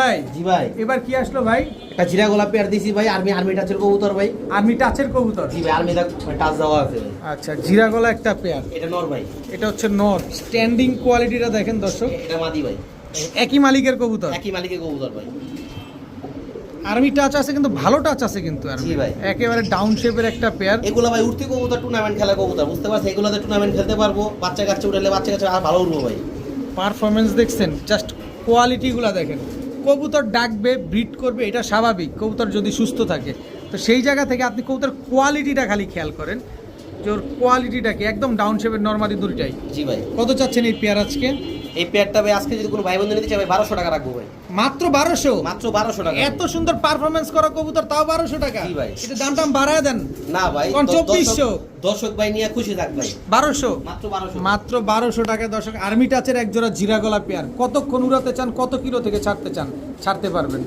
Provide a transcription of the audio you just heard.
ভাই। জি ভাই। এবার কি আসলো ভাই? একটা জিরা গোলাপ পেয়ার দিছি ভাই, আর্মি টাচের কবুতর ভাই। আর্মি টাচের কবুতর। জি ভাই, আর্মি টাচ দেওয়া আছে ভাই। আচ্ছা, জিরা গলা একটা পেয়ার। এটা নর ভাই। এটা হচ্ছে নর। স্ট্যান্ডিং কোয়ালিটিটা দেখেন দর্শক। এটা মাদি ভাই। একই মালিকের কবুতর। একই মালিকের কবুতর ভাই। আর্মি টাচ আছে কিন্তু ভালো টাচ আছে কিন্তু আর্মি। জি ভাই। একেবারে ডাউন শেপের একটা পেয়ার। এগুলো ভাই উঠতি কবুতর, টুর্নামেন্ট খেলা কবুতর, বুঝতে পারছেন? এগুলোতে টুর্নামেন্ট খেলতে পারবো, বাচ্চা কাচ্চা উঠালে বাচ্চা কাচ্চা আর ভালো উঠবো ভাই। পারফরমেন্স দেখছেন, জাস্ট কোয়ালিটিগুলো দেখেন। কবুতর ডাকবে, ব্রিড করবে, এটা স্বাভাবিক কবুতর যদি সুস্থ থাকে। তো সেই জায়গা থেকে আপনি কবুতর কোয়ালিটিটা খালি খেয়াল করেন যে ওর কোয়ালিটিটা কি। একদম ডাউন শেপের নরমালি দুইটাই। জি ভাই। কত চাচ্ছেন এই পেয়ার আজকে? এই পেয়ারটা ভাই আজকে যদি কোনো ভাই বন্ধু নিতে চাই ভাই 1200 টাকা রাখবো ভাই। মাত্র 1200? মাত্র 1200 টাকা। এত সুন্দর পারফরমেন্স করা কবুতর তাও 1200 টাকা? জি ভাই। এটা দাম বাড়ায় দেন না ভাই, কোন 2400? দর্শক ভাই নিয়ে খুশি থাক ভাই। 1200? মাত্র 1200। মাত্র 1200 টাকায় দর্শক আর্মি টাচের এক জোড়া জিরা গলা পেয়ার। কতক্ষণ উড়াতে চান, কত কিলো থেকে ছাড়তে চান, ছাড়তে পারবেন।